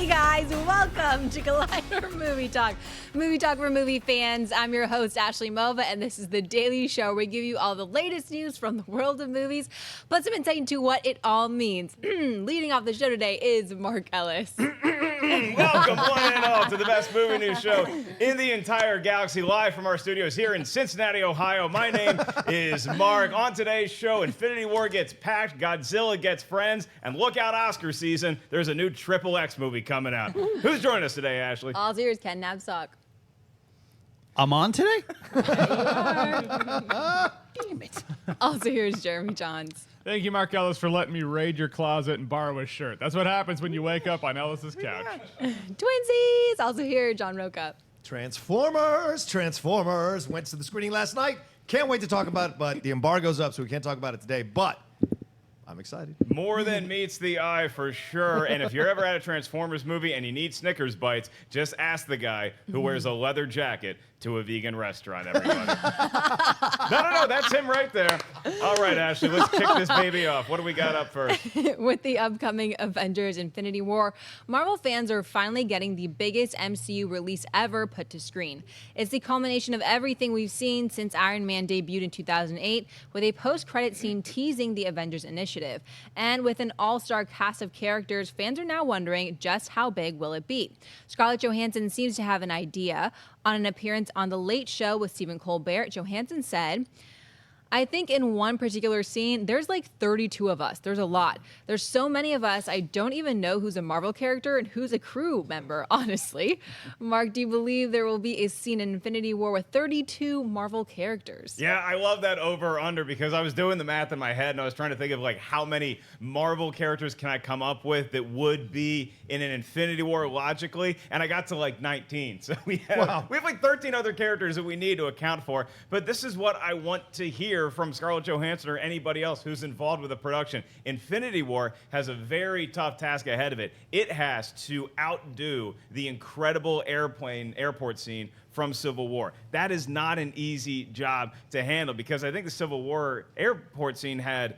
Hey guys, welcome to Collider Movie Talk. Movie Talk for movie fans. I'm your host, Ashley Mova, and this is the daily show where we give you all the latest news from the world of movies, plus some insight into what it all means. Leading off the show today is Mark Ellis. Welcome, one and all, to the best movie news show in the entire galaxy, live from our studios here in Cincinnati, Ohio. My name is Mark. On today's show, Infinity War gets packed, Godzilla gets friends, and look out Oscar season, there's a new XXX movie coming out. Who's joining us today, Ashley? All ears, Ken Napzok. I'm on today? Damn it. Also here is Jeremy Jahns. Thank you, Mark Ellis, for letting me raid your closet and borrow a shirt. That's what happens when you wake up on Ellis's couch. Twinsies. Also here, John Rocha. Transformers went to the screening last night. Can't wait to talk about it, but the embargo's up, so we can't talk about it today. But I'm excited. More than meets the eye for sure. And if you're ever at a Transformers movie and you need Snickers bites, just ask the guy who wears a leather jacket to a vegan restaurant, everybody. No, that's him right there. All right, Ashley, let's kick this baby off. What do we got up first? With the upcoming Avengers Infinity War, Marvel fans are finally getting the biggest MCU release ever put to screen. It's the culmination of everything we've seen since Iron Man debuted in 2008, with a post-credit scene teasing the Avengers Initiative. And with an all-star cast of characters, fans are now wondering just how big will it be. Scarlett Johansson seems to have an idea. On an appearance on The Late Show with Stephen Colbert, Johansson said, I think in one particular scene, there's like 32 of us. There's a lot. There's so many of us, I don't even know who's a Marvel character and who's a crew member, honestly. Mark, do you believe there will be a scene in Infinity War with 32 Marvel characters? Yeah, I love that over or under because I was doing the math in my head and I was trying to think of like how many Marvel characters can I come up with that would be in an Infinity War logically, and I got to like 19. So we have like 13 other characters that we need to account for. But this is what I want to hear from Scarlett Johansson or anybody else who's involved with the production. Infinity War has a very tough task ahead of it. It has to outdo the incredible airport scene from Civil War. That is not an easy job to handle because I think the Civil War airport scene had,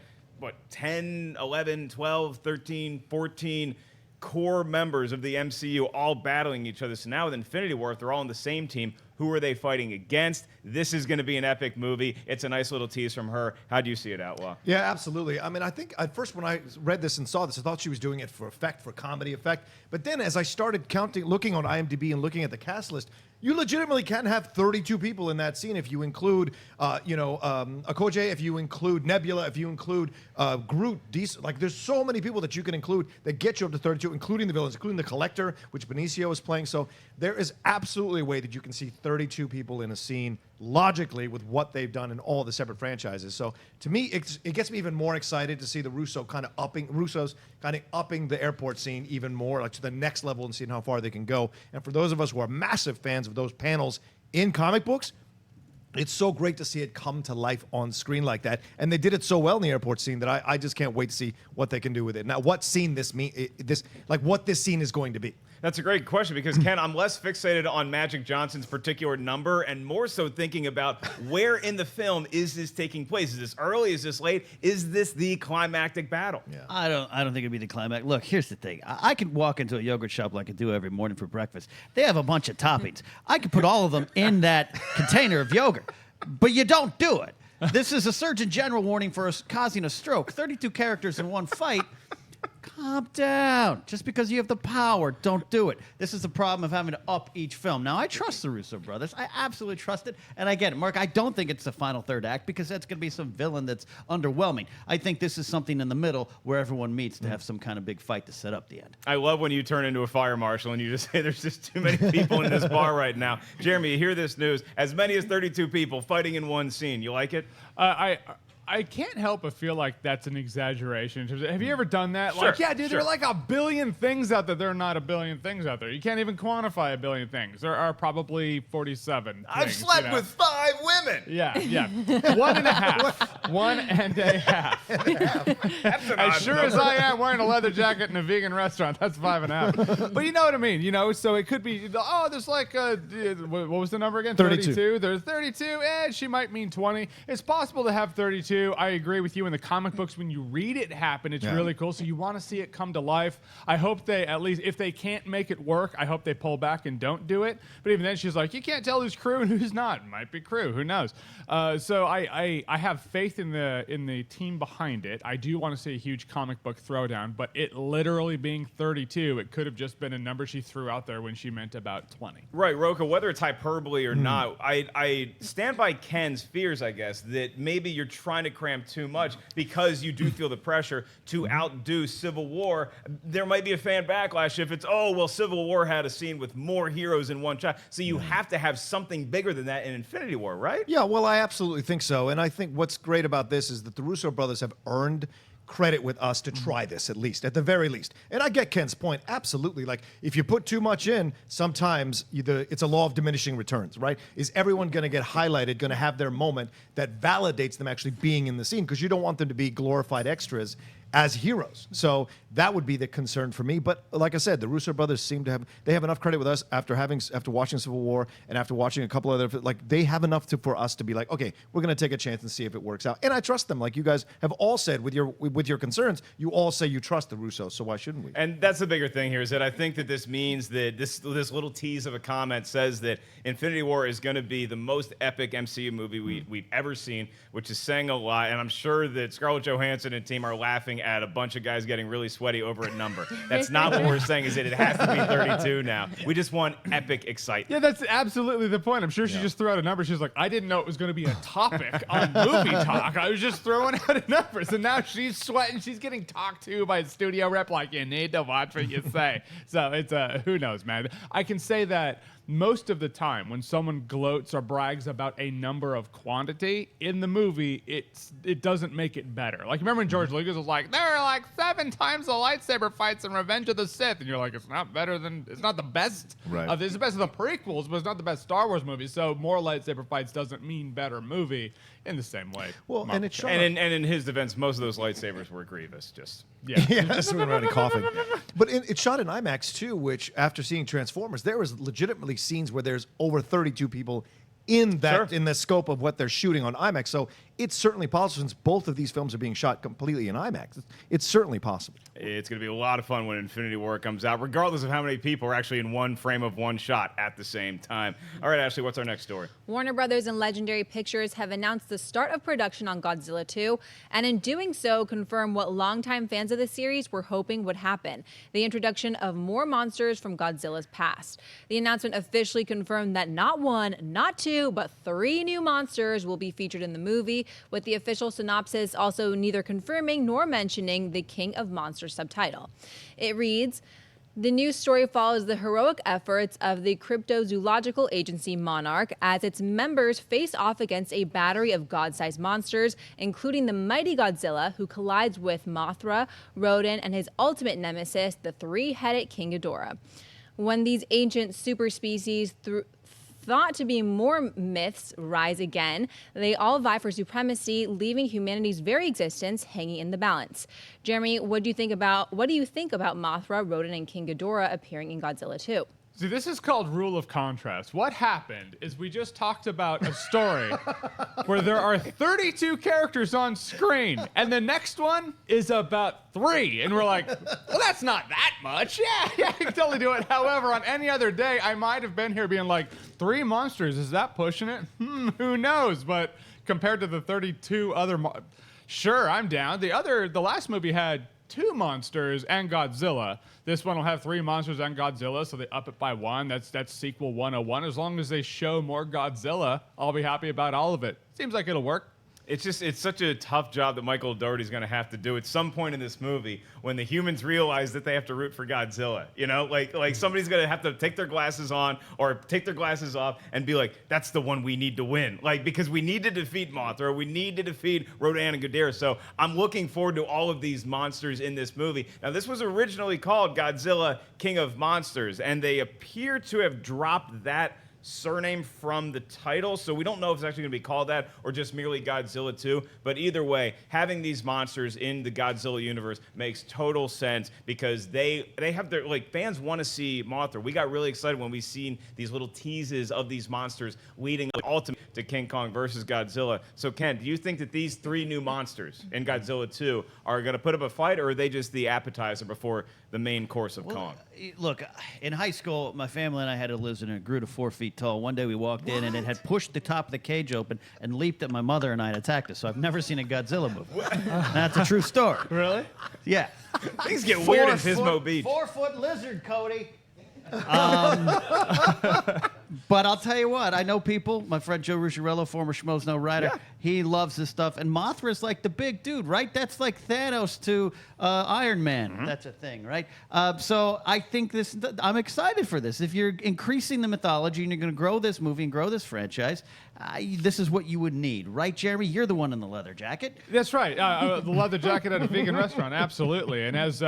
10, 11, 12, 13, 14 core members of the MCU all battling each other. So now with Infinity War, if they're all on the same team, who are they fighting against? This is going to be an epic movie. It's a nice little tease from her. How do you see it, Outlaw? Yeah, absolutely. I mean, I think at first when I read this and saw this, I thought she was doing it for effect, for comedy effect. But then as I started looking on IMDb and looking at the cast list, you legitimately can have 32 people in that scene if you include, Okoye, if you include Nebula, if you include Groot. Like, there's so many people that you can include that get you up to 32, including the villains, including the Collector, which Benicio is playing. So there is absolutely a way that you can see 32 people in a scene logically with what they've done in all the separate franchises. So to me, it gets me even more excited to see the Russos kind of upping the airport scene even more, like to the next level and seeing how far they can go. And for those of us who are massive fans of those panels in comic books, it's so great to see it come to life on screen like that. And they did it so well in the airport scene that I just can't wait to see what they can do with it. Now, what scene what this scene is going to be. That's a great question because, Ken, I'm less fixated on Magic Johnson's particular number and more so thinking about where in the film is this taking place? Is this early? Is this late? Is this the climactic battle? Yeah. I don't think it'd be the climax. Look, here's the thing. I could walk into a yogurt shop like I do every morning for breakfast. They have a bunch of toppings. I could put all of them in that container of yogurt, but you don't do it. This is a Surgeon General warning for us causing a stroke. 32 characters in one fight. Calm down. Just because you have the power, don't do it. This is the problem of having to up each film. Now, I trust the Russo brothers. I absolutely trust it. And I get it. Mark, I don't think it's the final third act because that's going to be some villain that's underwhelming. I think this is something in the middle where everyone meets to have some kind of big fight to set up the end. I love when you turn into a fire marshal and you just say there's just too many people in this bar right now. Jeremy, you hear this news. As many as 32 people fighting in one scene. You like it? I can't help but feel like that's an exaggeration. Have you ever done that? Sure, Like, yeah, dude, sure. there are like a billion things out there. There are not a billion things out there. You can't even quantify a billion things. There are probably 47 I've things, slept with 5 women. Yeah. 1.5. 1 and a half. As sure as I am wearing a leather jacket in a vegan restaurant, that's 5.5. But you know what I mean, you know? So it could be, there's like, what was the number again? 32. There's 32. She might mean 20. It's possible to have 32. I agree with you. In the comic books, when you read it happen, it's really cool. So you want to see it come to life. I hope they, at least, if they can't make it work, I hope they pull back and don't do it. But even then, she's like, you can't tell who's crew and who's not. Might be crew. Who knows? So I have faith in the team behind it. I do want to see a huge comic book throwdown, but it literally being 32, it could have just been a number she threw out there when she meant about 20. Right, Rocha, whether it's hyperbole or not, I stand by Ken's fears, I guess, that maybe you're trying to cram too much because you do feel the pressure to outdo Civil War. There might be a fan backlash if it's, Civil War had a scene with more heroes in one shot. So you have to have something bigger than that in Infinity War, right? Yeah, well, I absolutely think so. And I think what's great about this is that the Russo brothers have earned credit with us to try this, at least, at the very least. And I get Ken's point, absolutely. Like, if you put too much in, sometimes it's a law of diminishing returns, right? Is everyone going to get highlighted, going to have their moment that validates them actually being in the scene? Because you don't want them to be glorified extras as heroes. So that would be the concern for me. But like I said, the Russo brothers seem to have enough credit with us after watching Civil War and after watching a couple other, like, they have enough for us to be like, okay, we're going to take a chance and see if it works out. And I trust them. Like you guys have all said with your concerns, you all say you trust the Russos, so why shouldn't we? And that's the bigger thing here, is that I think that this means that this little tease of a comment says that Infinity War is going to be the most epic MCU movie we've ever seen, which is saying a lot. And I'm sure that Scarlett Johansson and team are laughing at a bunch of guys getting really sweaty over a number. That's not what we're saying, is that it has to be 32 now. We just want epic excitement. Yeah, that's absolutely the point. I'm sure she just threw out a number. She's like, I didn't know it was going to be a topic on movie talk. I was just throwing out numbers. And now she's sweating. She's getting talked to by a studio rep like, you need to watch what you say. So it's who knows, man. I can say that most of the time when someone gloats or brags about a number of quantity in the movie, it doesn't make it better. Like, remember when George Lucas was like, there are like 7 times the lightsaber fights in Revenge of the Sith, and you're like, it's not the best of this. It's the best of the prequels, but it's not the best Star Wars movie. So more lightsaber fights doesn't mean better movie in the same way. Well, and it's and in his defense, most of those lightsabers were Grievous. Just that's what we're coughing. But it's shot in IMAX too, which after seeing Transformers, there was legitimately scenes where there's over 32 people in the scope of what they're shooting on IMAX. So it's certainly possible, since both of these films are being shot completely in IMAX. It's certainly possible. It's going to be a lot of fun when Infinity War comes out, regardless of how many people are actually in one frame of one shot at the same time. All right, Ashley, what's our next story? Warner Brothers and Legendary Pictures have announced the start of production on Godzilla 2, and in doing so, confirm what longtime fans of the series were hoping would happen: the introduction of more monsters from Godzilla's past. The announcement officially confirmed that not 1, not 2, but 3 new monsters will be featured in the movie, with the official synopsis also neither confirming nor mentioning the King of Monsters subtitle. It reads, the news story follows the heroic efforts of the cryptozoological agency Monarch as its members face off against a battery of god-sized monsters, including the mighty Godzilla, who collides with Mothra, Rodan, and his ultimate nemesis, the 3-headed King Ghidorah. When these ancient super species thought to be more myths rise again, they all vie for supremacy, leaving humanity's very existence hanging in the balance. Jeremy, what do you think about Mothra, Rodan, and King Ghidorah appearing in Godzilla 2? See, this is called rule of contrast. What happened is we just talked about a story where there are 32 characters on screen, and the next one is about 3. And we're like, well, that's not that much. Yeah, I can totally do it. However, on any other day, I might have been here being like, 3 monsters, is that pushing it? Who knows? But compared to the 32 other, sure, I'm down. The last movie had 2 monsters and Godzilla. This one will have 3 monsters and Godzilla, so they up it by 1. That's sequel 101. As long as they show more Godzilla, I'll be happy about all of it. Seems like it'll work. It's such a tough job that Michael Dougherty's going to have to do at some point in this movie when the humans realize that they have to root for Godzilla. You know, like somebody's going to have to take their glasses on or take their glasses off and be like, that's the one we need to win. Like, because we need to defeat Mothra, we need to defeat Rodan and Ghidorah. So I'm looking forward to all of these monsters in this movie. Now, this was originally called Godzilla, King of Monsters, and they appear to have dropped that surname from the title, so we don't know if it's actually going to be called that or just merely Godzilla 2. But either way, having these monsters in the Godzilla universe makes total sense because they have their, like, fans want to see Mothra. We got really excited when we seen these little teases of these monsters leading ultimately to King Kong versus Godzilla. So Ken, do you think that these 3 new monsters in Godzilla 2 are going to put up a fight, or are they just the appetizer before the main course of Kong? Look, in high school, my family and I had a lizard and it grew to 4 feet tall. One day we walked in and it had pushed the top of the cage open and leaped at my mother and I and attacked us. So I've never seen a Godzilla movie. That's a true story. Really? Yeah. Things get weird in Pismo Beach. 4-foot lizard, Cody. But I'll tell you what, I know people. My friend Joe Rusciarello, former Schmoes No Rider, he loves this stuff. And Mothra's like the big dude, right? That's like Thanos to Iron Man. That's a thing, right? So I think I'm excited for this. If you're increasing the mythology and you're going to grow this movie and grow this franchise, this is what you would need, right, Jeremy? You're the one in the leather jacket. That's right. The leather jacket at a vegan restaurant, absolutely. And as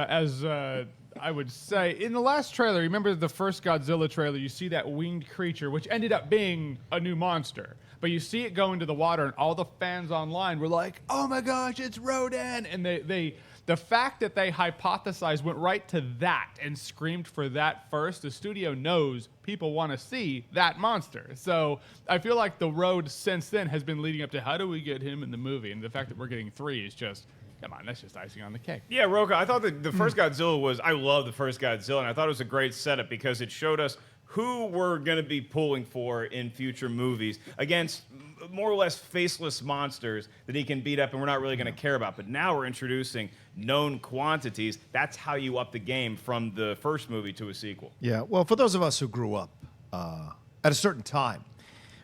I would say, in the last trailer, remember the first Godzilla trailer, you see that winged creature, which ended up being a new monster. But you see it go into the water, and all the fans online were like, oh my gosh, it's Rodan! And the fact that they hypothesized went right to that and screamed for that first, the studio knows people want to see that monster. So I feel like the road since then has been leading up to how do we get him in the movie? And the fact that we're getting 3 is just... come on, that's just icing on the cake. Yeah, Rocha, I thought that the first Godzilla was, I love the first Godzilla, and I thought it was a great setup because it showed us who we're going to be pulling for in future movies against more or less faceless monsters that he can beat up and we're not really going to care about. But now we're introducing known quantities. That's how you up the game from the first movie to a sequel. Yeah, well, for those of us who grew up at a certain time,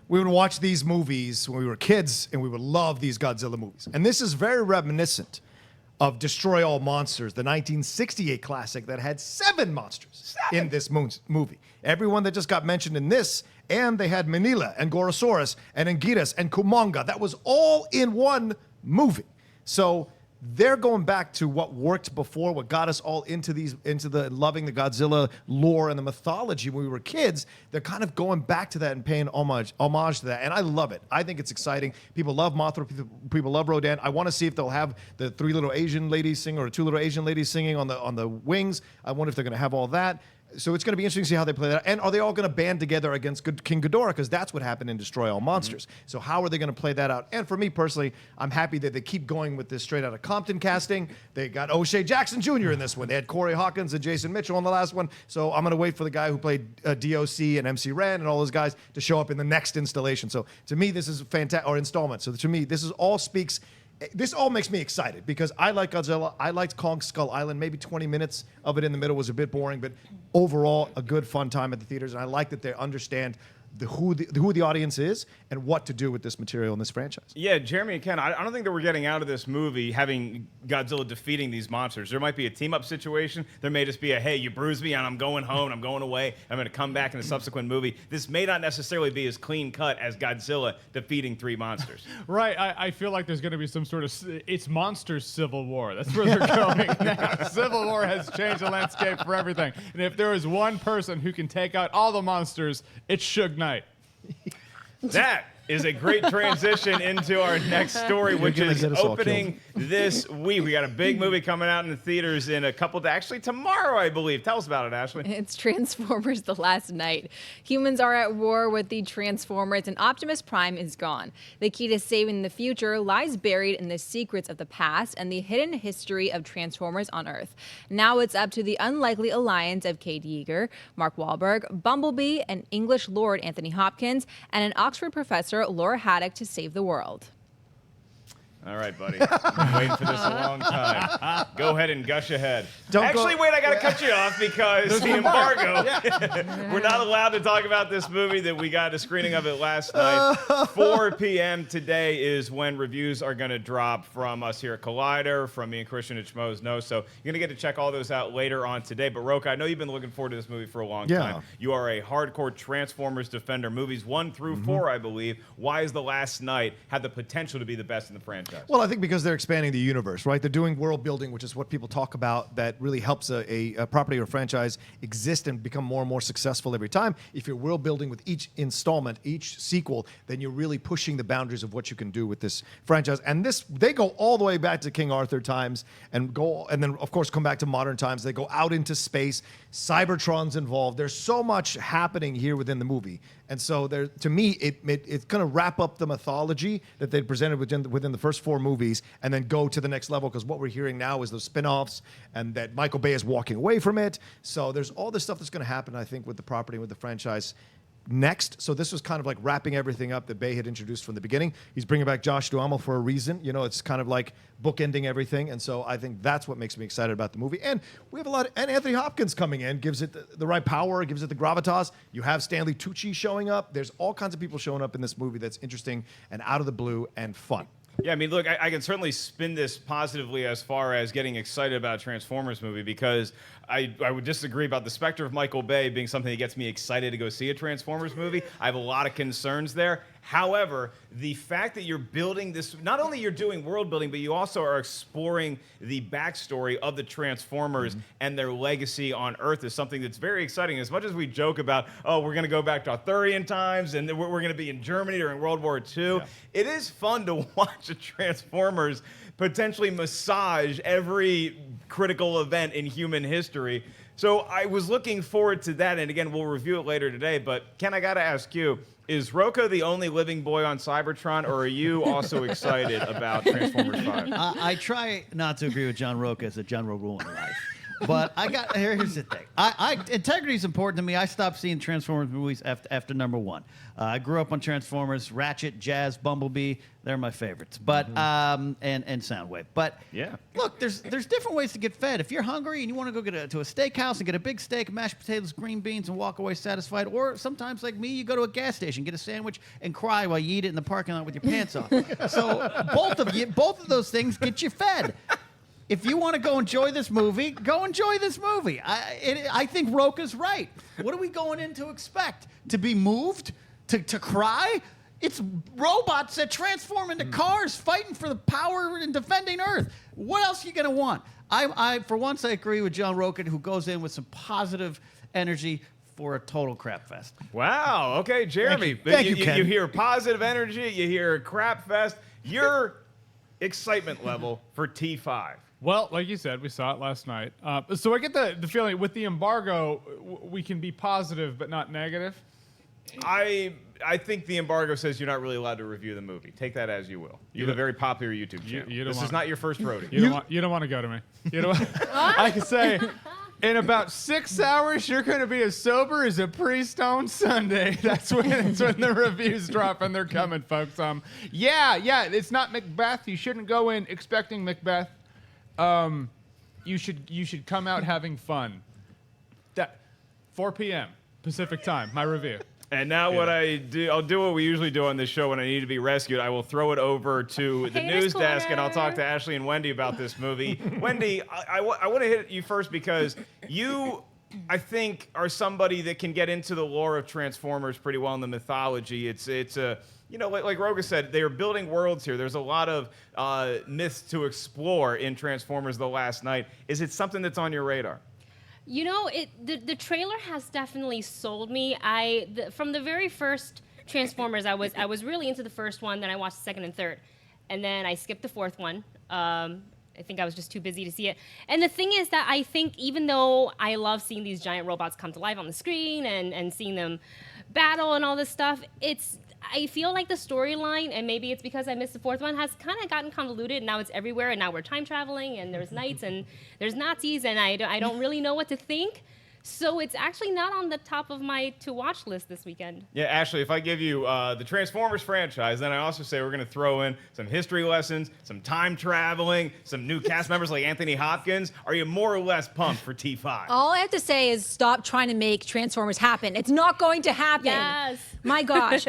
we would watch these movies when we were kids, and we would love these Godzilla movies. And this is very reminiscent of Destroy All Monsters, the 1968 classic that had 7 monsters in this movie. Everyone that just got mentioned in this, and they had Manila and Gorosaurus and Anguirus and Kumonga. That was all in one movie. So they're going back to what worked before, what got us all into the loving the Godzilla lore and the mythology when we were kids. They're kind of going back to that and paying homage to that, and I love it. I think it's exciting. People love Mothra. People love Rodan. I want to see if they'll have the 3 little Asian ladies sing or 2 little Asian ladies singing on the wings. I wonder if they're going to have all that. So it's going to be interesting to see how they play that. And are they all going to band together against King Ghidorah? Because that's what happened in Destroy All Monsters. So how are they going to play that out? And for me personally, I'm happy that they keep going with this straight out of Compton casting. They got O'Shea Jackson Jr. in this one. They had Corey Hawkins and Jason Mitchell in the last one. So I'm going to wait for the guy who played DOC and MC Ren and all those guys to show up in the next installation. So to me, this is fantastic, or installment. So to me, this all makes me excited because I like Godzilla. I liked Kong Skull Island. Maybe 20 minutes of it in the middle was a bit boring, but overall, a good, fun time at the theaters. And I like that they understand who the audience is and what to do with this material in this franchise. Yeah, Jeremy and Ken, I don't think that we're getting out of this movie having Godzilla defeating these monsters. There might be a team-up situation. There may just be a, hey, you bruised me and I'm going home, I'm going away, I'm going to come back in a subsequent movie. This may not necessarily be as clean-cut as Godzilla defeating 3 monsters. Right, I feel like there's going to be some sort of, it's monsters civil war. That's where they're going now. Civil war has changed the landscape for everything. And if there is one person who can take out all the monsters, it's Suge Knight. That is a great transition into our next story, which is opening this week. We got a big movie coming out in the theaters in a couple days. Actually, tomorrow, I believe. Tell us about it, Ashley. It's Transformers: The Last Night. Humans are at war with the Transformers, and Optimus Prime is gone. The key to saving the future lies buried in the secrets of the past and the hidden history of Transformers on Earth. Now it's up to the unlikely alliance of Kate Yeager, Mark Wahlberg, Bumblebee, an English Lord Anthony Hopkins, and an Oxford professor Laura Haddock to save the world. All right, buddy. Been waiting for this a long time. Go ahead and gush ahead. Actually, wait, I got to cut you off because the embargo. We're not allowed to talk about this movie that we got a screening of it last night. 4 p.m. today is when reviews are going to drop from us here at Collider, from me and Christian at Schmoes Know. So you're going to get to check all those out later on today. But Rocha, I know you've been looking forward to this movie for a long time. You are a hardcore Transformers defender. Movies 1 through 4, I believe. Why is The Last Night have the potential to be the best in the franchise? franchise? Well, I think because they're expanding the universe, right? They're doing world building, which is what people talk about that really helps a property or franchise exist and become more and more successful every time. If you're world building with each installment, each sequel, then you're really pushing the boundaries of what you can do with this franchise. And they go all the way back to King Arthur times and then of course come back to modern times. They go out into space. Cybertron's involved. There's so much happening here within the movie. And so to me, it's going to wrap up the mythology that they presented within the first 4 movies and then go to the next level, because what we're hearing now is those spin-offs and that Michael Bay is walking away from it. So there's all this stuff that's going to happen, I think, with the property, with the franchise next. So this was kind of like wrapping everything up that Bay had introduced from the beginning. He's bringing back Josh Duhamel for a reason. You know, it's kind of like bookending everything. And so I think that's what makes me excited about the movie. And we have and Anthony Hopkins coming in, gives it the right power, gives it the gravitas. You have Stanley Tucci showing up. There's all kinds of people showing up in this movie that's interesting and out of the blue and fun. Yeah, I mean, look, I can certainly spin this positively as far as getting excited about a Transformers movie, because I would disagree about the specter of Michael Bay being something that gets me excited to go see a Transformers movie. I have a lot of concerns there. However, the fact that you're building this, not only you're doing world building, but you also are exploring the backstory of the Transformers and their legacy on Earth is something that's very exciting. As much as we joke about, oh, we're going to go back to Arthurian times and we're going to be in Germany during World War II, it is fun to watch a Transformers potentially massage every critical event in human history. So I was looking forward to that, and again, we'll review it later today, but Ken, I gotta ask you, is Rocha the only living boy on Cybertron, or are you also excited about Transformers 5? I try not to agree with John Rocha as a general rule in life. But here's the thing. Integrity is important to me. I stopped seeing Transformers movies after number 1. I grew up on Transformers, Ratchet, Jazz, Bumblebee. They're my favorites. But and Soundwave. But Yeah. look, there's different ways to get fed. If you're hungry and you want to go to a steakhouse and get a big steak, mashed potatoes, green beans, and walk away satisfied, or sometimes like me, you go to a gas station, get a sandwich, and cry while you eat it in the parking lot with your pants off. So both of those things get you fed. If you want to go enjoy this movie, go enjoy this movie. I think Rocha's right. What are we going in to expect? To be moved? To cry? It's robots that transform into cars fighting for the power and defending Earth. What else are you going to want? For once, I agree with John Rocha, who goes in with some positive energy for a total crap fest. Wow. Okay, Jeremy. Thank you, Ken. You hear positive energy. You hear crap fest. Your excitement level for T5. Well, like you said, we saw it last night. So I get the feeling with the embargo, we can be positive but not negative. I think the embargo says you're not really allowed to review the movie. Take that as you will. You have a very popular YouTube channel. This is not your first rodeo. You don't want to go to me. You don't. I can say, in about 6 hours, you're going to be as sober as a priest on Sunday. That's when the reviews drop, and they're coming, folks. Yeah, it's not Macbeth. You shouldn't go in expecting Macbeth. You should come out having fun. 4 p.m. Pacific time, my review. And now what I'll do what we usually do on this show when I need to be rescued. I will throw it over to the news desk, and I'll talk to Ashley and Wendy about this movie. Wendy, I want to hit you first because you, I think, are somebody that can get into the lore of Transformers pretty well in the mythology. It's a like Rocha said, they are building worlds here. There's a lot of myths to explore in Transformers The Last Night. Is it something that's on your radar? You know, the trailer has definitely sold me. From the very first Transformers, I was really into the first one. Then I watched the second and third, and then I skipped the fourth one. I think I was just too busy to see it. And the thing is that I think even though I love seeing these giant robots come to life on the screen and seeing them battle and all this stuff, I feel like the storyline, and maybe it's because I missed the fourth one, has kind of gotten convoluted, and now it's everywhere, and now we're time traveling, and there's knights, and there's Nazis, and I don't really know what to think. So it's actually not on the top of my to-watch list this weekend. Yeah, Ashley, if I give you the Transformers franchise, then I also say we're going to throw in some history lessons, some time traveling, some new cast members like Anthony Hopkins. Are you more or less pumped for T5? All I have to say is stop trying to make Transformers happen. It's not going to happen. Yes. My gosh.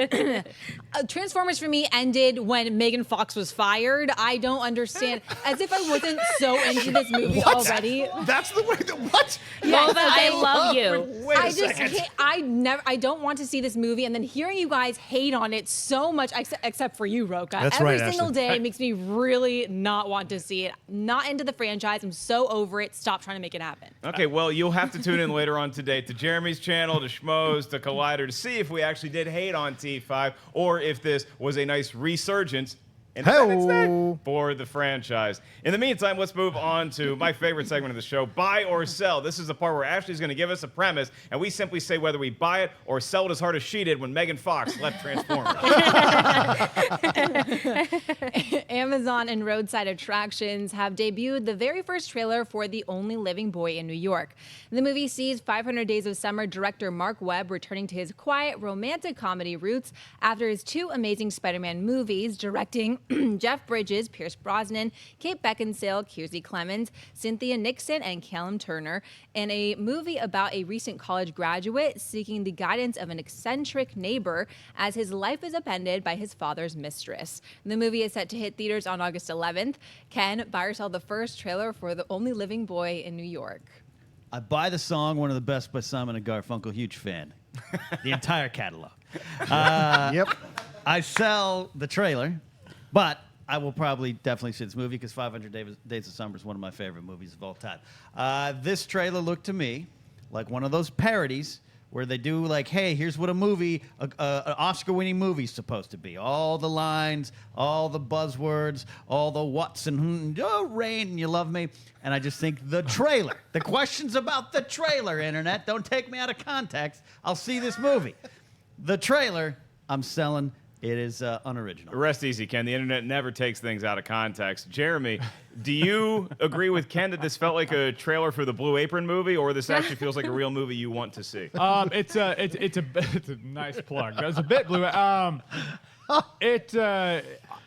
Transformers for me ended when Megan Fox was fired. I don't understand. As if I wasn't so into this movie already. That's the way that what? Yes, Mova okay, and love you. I just can't, I don't want to see this movie, and then hearing you guys hate on it so much, except for you, Rocha. That's Every right, single Ashley. day makes me really not want to see it. Not into the franchise. I'm so over it. Stop trying to make it happen. Okay, well, you'll have to tune in later on today to Jeremy's channel, to Schmoes, to Collider, to see if we actually did hate on T5 or if this was a nice resurgence Independence Day for the franchise. In the meantime, let's move on to my favorite segment of the show, Buy or Sell. This is the part where Ashley's going to give us a premise, and we simply say whether we buy it or sell it as hard as she did when Megan Fox left Transformers. Amazon and Roadside Attractions have debuted the very first trailer for The Only Living Boy in New York. The movie sees 500 Days of Summer director Mark Webb returning to his quiet romantic comedy roots after his two Amazing Spider-Man movies, directing Jeff Bridges, Pierce Brosnan, Kate Beckinsale, Kiersey Clemens, Cynthia Nixon, and Callum Turner, and a movie about a recent college graduate seeking the guidance of an eccentric neighbor as his life is upended by his father's mistress. The movie is set to hit theaters on August 11th. Ken, buy or sell the first trailer for The Only Living Boy in New York? I buy the song, one of the best by Simon and Garfunkel. Huge fan. The entire catalog. Yep. I sell the trailer, but I will probably definitely see this movie because 500 Days of Summer is one of my favorite movies of all time. This trailer looked to me like one of those parodies where they do like, hey, here's what a movie, an Oscar-winning movie is supposed to be. All the lines, all the buzzwords, all the what's and oh, Rain, you love me. And I just think the trailer, the questions about the trailer, Internet, don't take me out of context. I'll see this movie. The trailer, I'm selling. It is unoriginal. Rest easy, Ken. The internet never takes things out of context. Jeremy, do you agree with Ken that this felt like a trailer for the Blue Apron movie, or this actually feels like a real movie you want to see? It's a nice plug. That's a bit blue.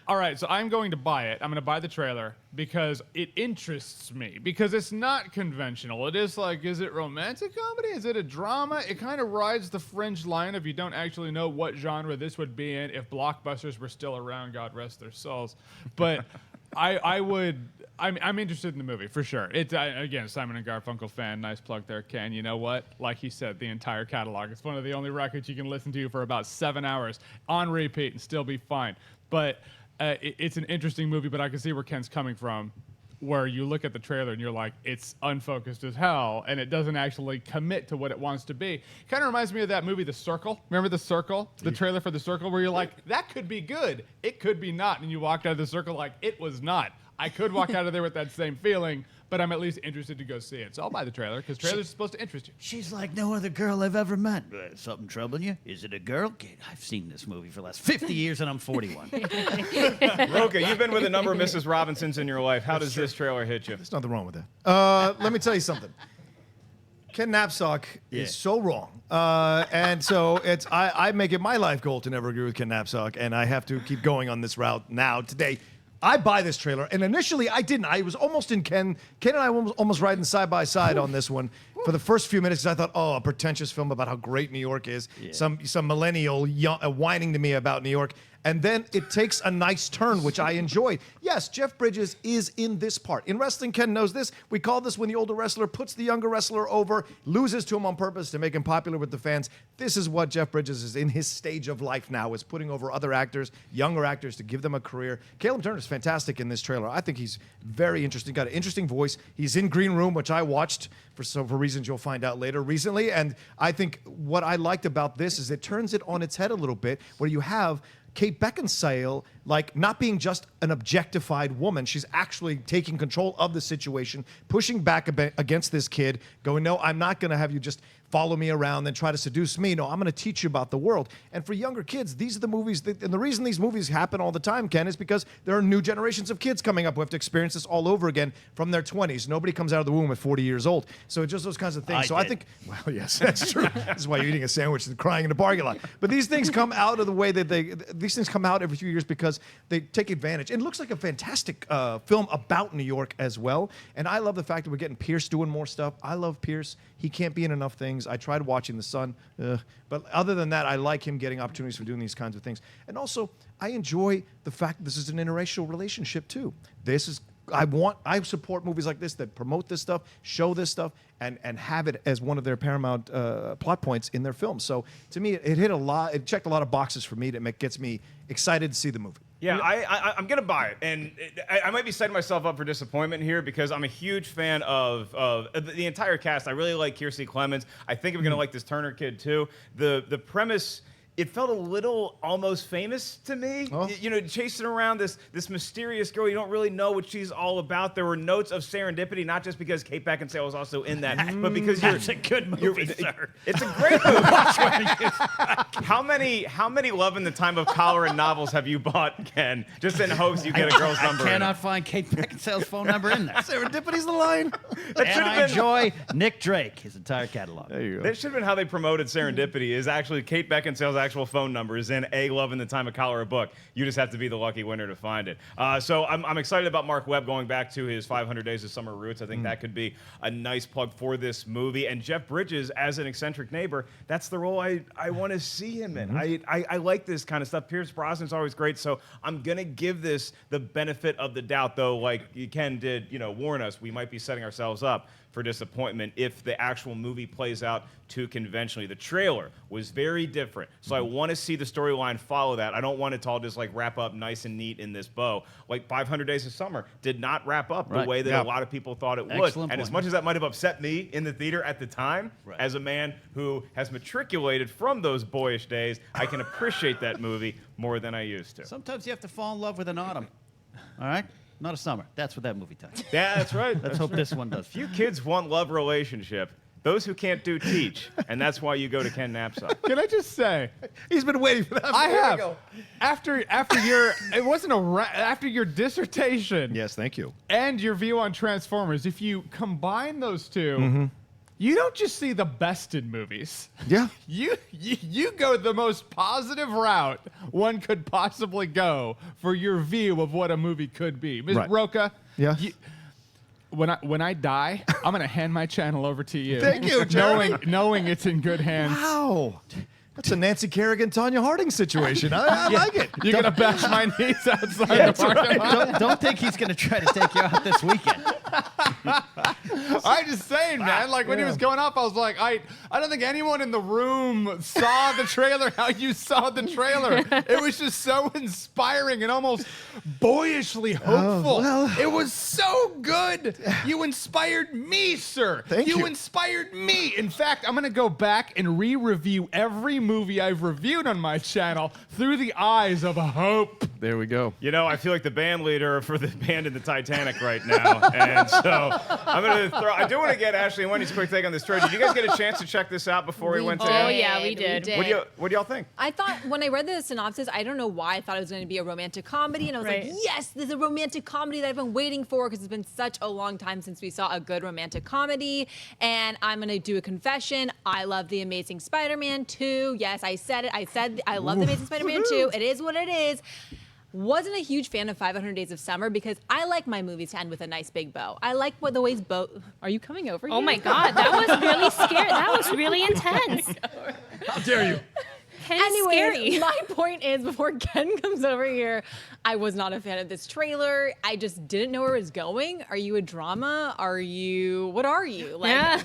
All right, so I'm going to buy it. I'm going to buy the trailer because it interests me. Because it's not conventional. It is like, is it romantic comedy? Is it a drama? It kind of rides the fringe line if you don't actually know what genre this would be in if blockbusters were still around. God rest their souls. But I'm interested in the movie for sure. Again, Simon and Garfunkel fan. Nice plug there, Ken. You know what? Like he said, the entire catalog. It's one of the only records you can listen to for about 7 hours on repeat and still be fine. But it's an interesting movie, but I can see where Ken's coming from, where you look at the trailer and you're like, it's unfocused as hell, and it doesn't actually commit to what it wants to be. Kind of reminds me of that movie, The Circle. Remember The Circle? The trailer for The Circle, where you're like, that could be good. It could be not. And you walked out of The Circle like, it was not. I could walk out of there with that same feeling, but I'm at least interested to go see it. So I'll buy the trailer, because trailers are supposed to interest you. She's like no other girl I've ever met. Something troubling you? Is it a girl? Kid, I've seen this movie for the last 50 years and I'm 41. Rocha, you've been with a number of Mrs. Robinsons in your life. How does this trailer hit you? There's nothing wrong with that. Let me tell you something. Ken Napzok is so wrong. And so I make it my life goal to never agree with Ken Napzok, and I have to keep going on this route now, today. I buy this trailer, and initially I didn't. I was almost in Ken and I were almost riding side by side on this one for the first few minutes. I thought, oh, a pretentious film about how great New York is. Yeah. Some millennial whining to me about New York. And then it takes a nice turn, which I enjoy. Yes, Jeff Bridges is in this part. In wrestling, Ken knows this. We call this when the older wrestler puts the younger wrestler over, loses to him on purpose to make him popular with the fans. This is what Jeff Bridges is in his stage of life now, is putting over other actors, younger actors, to give them a career. Callum Turner is fantastic in this trailer. I think he's very interesting. Got an interesting voice. He's in Green Room, which I watched for reasons you'll find out later recently. And I think what I liked about this is it turns it on its head a little bit, where you have Kate Beckinsale, like, not being just an objectified woman. She's actually taking control of the situation, pushing back against this kid, going, no, I'm not going to have you just follow me around, then try to seduce me. No, I'm going to teach you about the world. And for younger kids, these are the movies, and the reason these movies happen all the time, Ken, is because there are new generations of kids coming up who have to experience this all over again from their 20s. Nobody comes out of the womb at 40 years old. So it's just those kinds of things. I think, well, yes, that's true. This is why you're eating a sandwich and crying in the parking lot. But these things come out of the way that these things come out every few years because they take advantage. And it looks like a fantastic film about New York as well. And I love the fact that we're getting Pierce doing more stuff. I love Pierce. He can't be in enough things. I tried watching The Sun, but other than that, I like him getting opportunities for doing these kinds of things. And also, I enjoy the fact that this is an interracial relationship too. This is I support movies like this that promote this stuff, show this stuff, and have it as one of their paramount plot points in their films. So to me, it hit a lot. It checked a lot of boxes for me that gets me excited to see the movie. Yeah, I'm gonna buy it, and I might be setting myself up for disappointment here because I'm a huge fan of the entire cast. I really like Kiersey Clemons. I think I'm gonna like this Turner kid too. The premise. It felt a little almost famous to me. Oh. You know, chasing around this mysterious girl. You don't really know what she's all about. There were notes of serendipity, not just because Kate Beckinsale was also in that, but because That's a good movie, sir. It's a great movie. How many Love in the Time of Cholera novels have you bought, Ken? Just in hopes you get a girl's number. I cannot find Kate Beckinsale's phone number in there. Serendipity's the line. That And should I have been. enjoy Nick Drake, his entire catalog. There you go. That should have been how they promoted Serendipity. Is actually Kate Beckinsale's actual phone number is in a Love in the Time of Cholera book. You just have to be the lucky winner to find it. So I'm excited about Mark Webb going back to his 500 Days of Summer roots. I think that could be a nice plug for this movie. And Jeff Bridges as an eccentric neighbor, that's the role I want to see him in. I like this kind of stuff. Pierce Brosnan's always great, so I'm gonna give this the benefit of the doubt. Though, like Ken did, warn us, we might be setting ourselves up for disappointment if the actual movie plays out too conventionally. The trailer was very different, so I want to see the storyline follow that. I don't want it to all just like wrap up nice and neat in this bow. Like 500 Days of Summer did not wrap up the Right. way that Yeah. a lot of people thought it would. Excellent And as point. much as that might have upset me in the theater at the time, Right. as a man who has matriculated from those boyish days, I can appreciate that movie more than I used to. Sometimes you have to fall in love with an autumn. All right? Not a summer. That's what that movie does. Yeah, that's right. Let's hope this one does. Few kids want love relationship. Those who can't do teach, and that's why you go to Ken Napzok. Can I just say, He's been waiting for that. I There we have go. after your it wasn't after your dissertation Yes, thank you. and your view on Transformers. If you combine those 2, you don't just see the best in movies. Yeah. You go the most positive route one could possibly go for your view of what a movie could be. Ms. Right. Rocha, Yeah. when I die, I'm gonna hand my channel over to you. Thank you, Jeremy. knowing it's in good hands. Wow. That's a Nancy Kerrigan, Tanya Harding situation. I like it. You're gonna bash my knees outside the parking lot. Don't think he's going to try to take you out this weekend. I'm just saying, man. Like when he was going up, I was like, I don't think anyone in the room saw the trailer how you saw the trailer. It was just so inspiring and almost boyishly hopeful. well. It was so good. You inspired me, sir. Thank you. inspired me. In fact, I'm gonna go back and re-review every movie I've reviewed on my channel through the eyes of hope. There we go. I feel like the band leader for the band in the Titanic right now, and so I'm gonna throw. I do want to get Ashley and Wendy's quick take on this trailer. Did you guys get a chance to check this out before we went to? Oh, yeah, we did. What do y'all think? I thought when I read the synopsis, I don't know why I thought it was going to be a romantic comedy, and I was Right. like, yes, this is a romantic comedy that I've been waiting for because it's been such a long time since we saw a good romantic comedy. And I'm going to do a confession. I love The Amazing Spider-Man 2. Yes, I said it. I said I love The Amazing Spider-Man 2. It is what it is. Wasn't a huge fan of 500 Days of Summer because I like my movies to end with a nice big bow. I like the ways bow. Are you coming over? Oh here? my God, that was really scary. That was really intense. How dare you? Ken's Anyway, scary. my point is, before Ken comes over here, I was not a fan of this trailer. I just didn't know where it was going. Are you a drama? What are you? Like,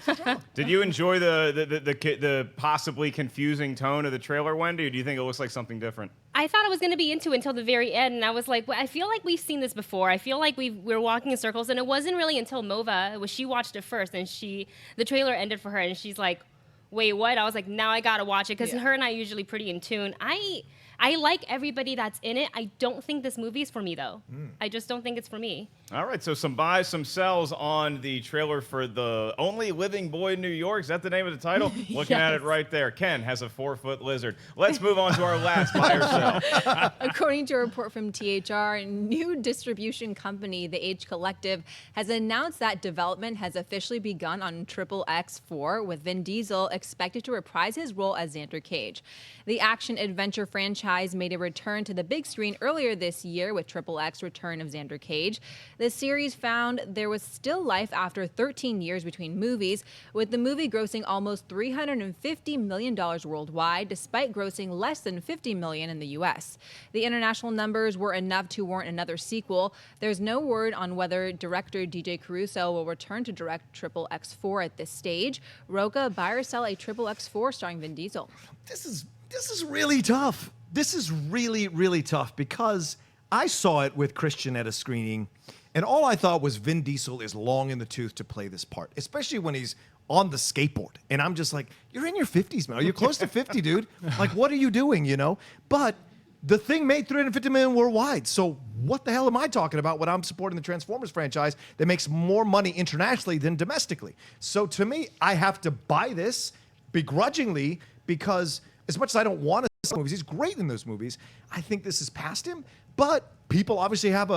Did you enjoy the possibly confusing tone of the trailer, Wendy, or do you think it looks like something different? I thought I was going to be into it until the very end, and I was like, well, I feel like we've seen this before. I feel like we're walking in circles, and it wasn't really until Mova, she watched it first, and the trailer ended for her, and she's like, wait, what? I was like, now I gotta watch it, because her and I are usually pretty in tune. I like everybody that's in it. I don't think this movie is for me, though. I just don't think it's for me. All right, so some buys, some sells on the trailer for The Only Living Boy in New York. Is that the name of the title? Looking at it right there. Ken has a 4-foot lizard. Let's move on to our last buy or sell. according to a report from THR, a new distribution company, the Age Collective, has announced that development has officially begun on Triple X4, with Vin Diesel expected to reprise his role as Xander Cage. The action-adventure franchise franchise made a return to the big screen earlier this year with Triple X Return of Xander Cage. The series found there was still life after 13 years between movies, with the movie grossing almost $350 million worldwide, despite grossing less than $50 million in the U.S. The international numbers were enough to warrant another sequel. There's no word on whether director DJ Caruso will return to direct Triple X4 at this stage. Rocha, buy or sell a Triple X4 starring Vin Diesel? This is really tough. This is really, really tough because I saw it with Christian at a screening, and all I thought was Vin Diesel is long in the tooth to play this part, especially when he's on the skateboard. And I'm just like, you're in your 50s, man. Are you close to 50, dude? Like, what are you doing, you know? But the thing made $350 million worldwide. So what the hell am I talking about when I'm supporting the Transformers franchise that makes more money internationally than domestically? So to me, I have to buy this begrudgingly because as much as I don't want to see movies, he's great in those movies. I think this is past him, but people obviously have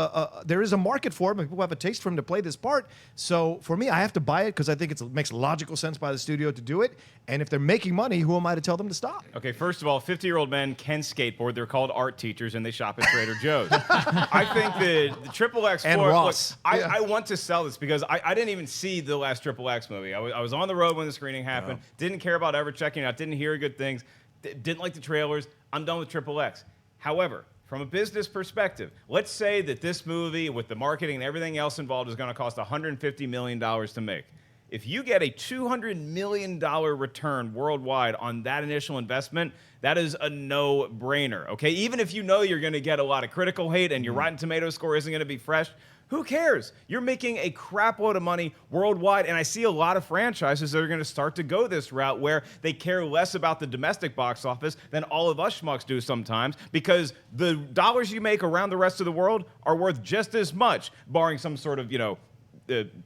there is a market for him, and people have a taste for him to play this part. So for me, I have to buy it because I think it makes logical sense by the studio to do it. And if they're making money, who am I to tell them to stop? Okay, first of all, 50-year-old men can skateboard. They're called art teachers, and they shop at Trader Joe's. I think the Triple X4. And Ross. Look, Yeah. I want to sell this because I didn't even see the last Triple X movie. I was on the road when the screening happened. Didn't care about ever checking it out. Didn't hear good things. Didn't like the trailers. I'm done with Triple X. However, from a business perspective, let's say that this movie, with the marketing and everything else involved, is going to cost $150 million to make. If you get a $200 million return worldwide on that initial investment, that is a no-brainer, okay? Even if you know you're going to get a lot of critical hate and your Rotten Tomatoes score isn't going to be fresh, who cares? You're making a crap load of money worldwide, and I see a lot of franchises that are going to start to go this route where they care less about the domestic box office than all of us schmucks do sometimes, because the dollars you make around the rest of the world are worth just as much, barring some sort of,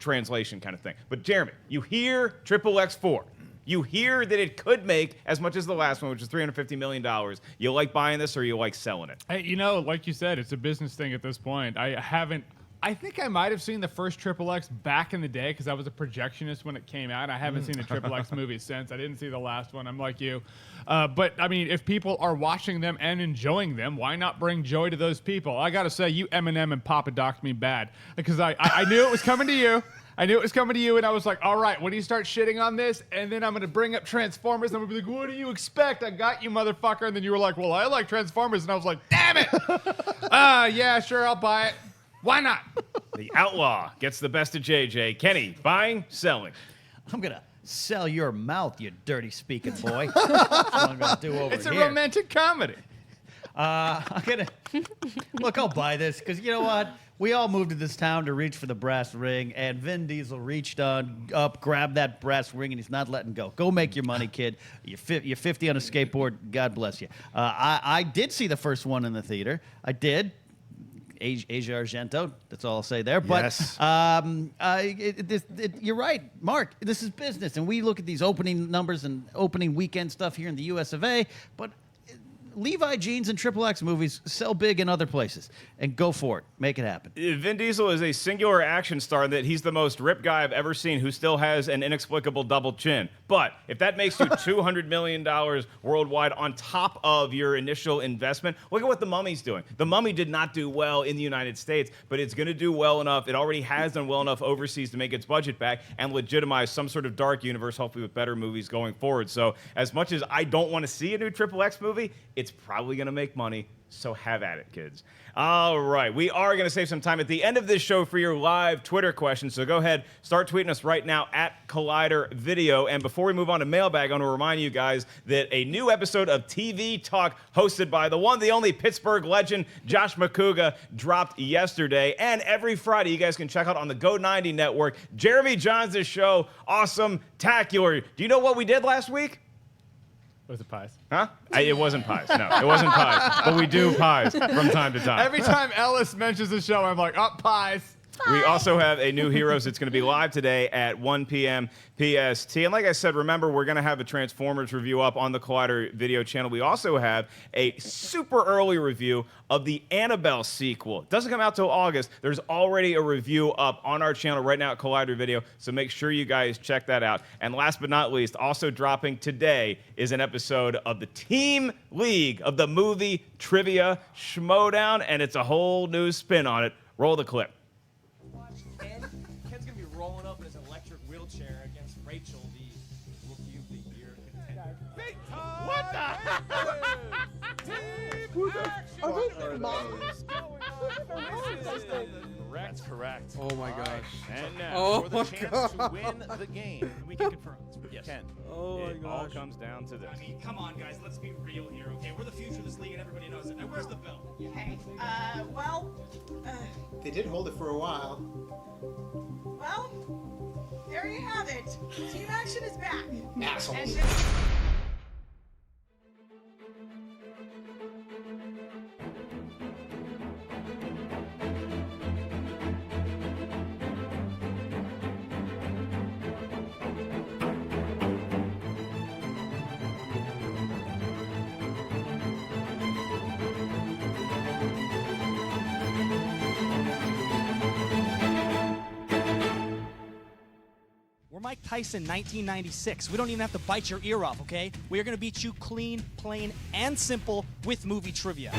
translation kind of thing. But Jeremy, you hear Triple X4. You hear that it could make as much as the last one, which is $350 million. You like buying this or you like selling it? Hey, like you said, it's a business thing at this point. I think I might have seen the first Triple X back in the day because I was a projectionist when it came out. I haven't seen the Triple X movie since. I didn't see the last one. I'm like you. But, I mean, if people are watching them and enjoying them, why not bring joy to those people? I got to say, you Eminem and Papa docked me bad because I knew it was coming to you. I knew it was coming to you, and I was like, all right, when do you start shitting on this? And then I'm going to bring up Transformers, and I'm going to be like, what do you expect? I got you, motherfucker. And then you were like, well, I like Transformers. And I was like, damn it. Yeah, sure, I'll buy it. Why not? The outlaw gets the best of JJ. Kenny, buying, selling. I'm going to sell your mouth, you dirty speaking boy. That's what I'm going to do over It's a here. romantic comedy. I'm going to... Look, I'll buy this because you know what? We all moved to this town to reach for the brass ring, and Vin Diesel reached up, grabbed that brass ring, and he's not letting go. Go make your money, kid. You're 50 on a skateboard. God bless you. I did see the first one in the theater. I did. Asia Argento. That's all I'll say there. But Yes. you're right, Mark. This is business, and we look at these opening numbers and opening weekend stuff here in the U.S. of A. But Levi jeans and Triple X movies sell big in other places, and go for it. Make it happen. Vin Diesel is a singular action star that he's the most ripped guy I've ever seen who still has an inexplicable double chin. But if that makes you $200 million worldwide on top of your initial investment, look at what The Mummy's doing. The Mummy did not do well in the United States, but it's going to do well enough. It already has done well enough overseas to make its budget back and legitimize some sort of dark universe, hopefully with better movies going forward. So as much as I don't want to see a new Triple X movie, it's probably going to make money, so have at it, kids. All right, we are going to save some time at the end of this show for your live Twitter questions, so go ahead, start tweeting us right now at Collider Video. And before we move on to Mailbag, I want to remind you guys that a new episode of TV Talk, hosted by the one, the only Pittsburgh legend, Josh McCouga, dropped yesterday. And every Friday, you guys can check out on the Go90 network, Jeremy Jahns' show, Awesome Tacular. Do you know what we did last week? Was it pies? Huh? It wasn't pies. No, it wasn't pies. But we do pies from time to time. Every time Ellis mentions the show, I'm like, oh, pies. We also have a new Heroes. It's going to be live today at 1 p.m. PST. And like I said, remember, we're going to have a Transformers review up on the Collider video channel. We also have a super early review of the Annabelle sequel. It doesn't come out till August. There's already a review up on our channel right now at Collider Video, so make sure you guys check that out. And last but not least, also dropping today is an episode of the Team League of the movie Trivia Schmodown, and it's a whole new spin on it. Roll the clip. Ken's gonna be rolling up in his electric wheelchair against Rachel, the Rookie of the Year contender. Big time! What the? That's correct. Oh my gosh. And now, Oh for the my chance to win the game, we can confirm. Yes. Ken, Oh my it all gosh. comes down to this. I mean, come on, guys. Let's be real here, okay? We're the future of this league, and everybody knows it. Now, where's the belt? Okay, They did hold it for a while. well, there you have it. Team Action is back. Assholes. And We're Mike Tyson, 1996. We don't even have to bite your ear off, okay? We are gonna beat you clean, plain, and simple with movie trivia.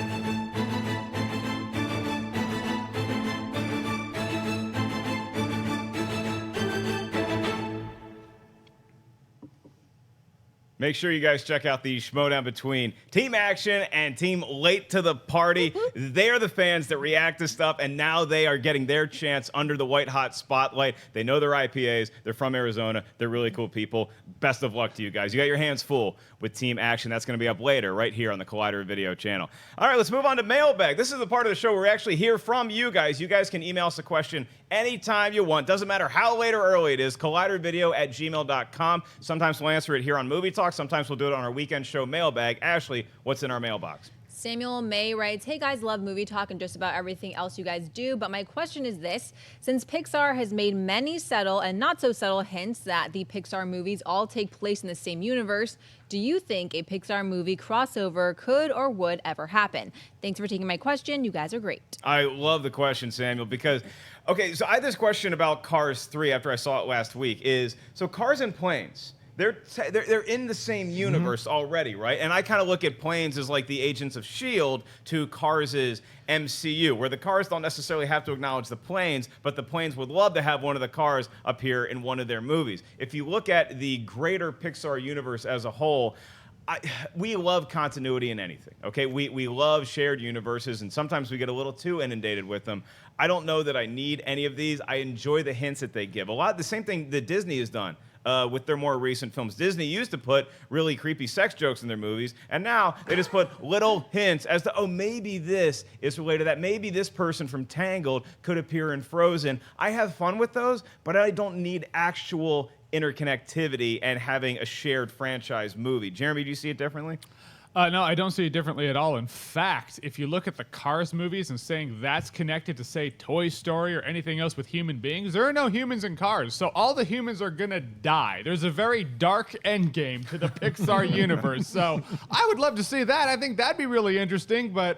Make sure you guys check out the Schmodown between Team Action and Team Late to the Party. They are the fans that react to stuff, and now they are getting their chance under the white hot spotlight. They know their IPAs. They're from Arizona. They're really cool people. Best of luck to you guys. You got your hands full with Team Action. That's going to be up later right here on the Collider video channel. All right, let's move on to Mailbag. This is the part of the show where we actually hear from you guys. You guys can email us a question anytime you want. Doesn't matter how late or early it is. collidervideo@gmail.com. Sometimes we'll answer it here on Movie Talk. Sometimes we'll do it on our weekend show Mailbag. Ashley, what's in our mailbox? Samuel May writes, hey guys, love movie talk and just about everything else you guys do, but my question is this. Since Pixar has made many subtle and not so subtle hints that the Pixar movies all take place in the same universe, do you think a Pixar movie crossover could or would ever happen? Thanks for taking my question. You guys are great. I love the question, Samuel, because, okay, so I had this question about Cars 3 after I saw it last week, is, so Cars and Planes, they're in the same universe already, right? And I kind of look at Planes as like the Agents of S.H.I.E.L.D. to Cars' MCU, where the cars don't necessarily have to acknowledge the planes, but the planes would love to have one of the cars appear in one of their movies. If you look at the greater Pixar universe as a whole, we love continuity in anything, okay? We love shared universes, and sometimes we get a little too inundated with them. I don't know that I need any of these. I enjoy the hints that they give. A lot the same thing that Disney has done. With their more recent films. Disney used to put really creepy sex jokes in their movies, and now they just put little hints as to, oh, maybe this is related to that. Maybe this person from Tangled could appear in Frozen. I have fun with those, but I don't need actual interconnectivity and having a shared franchise movie. Jeremy, do you see it differently? No, I don't see it differently at all. In fact, if you look at the Cars movies and saying that's connected to, say, Toy Story or anything else with human beings, there are no humans in Cars, so all the humans are gonna die. There's a very dark end game to the Pixar universe, so I would love to see that. I think that'd be really interesting, but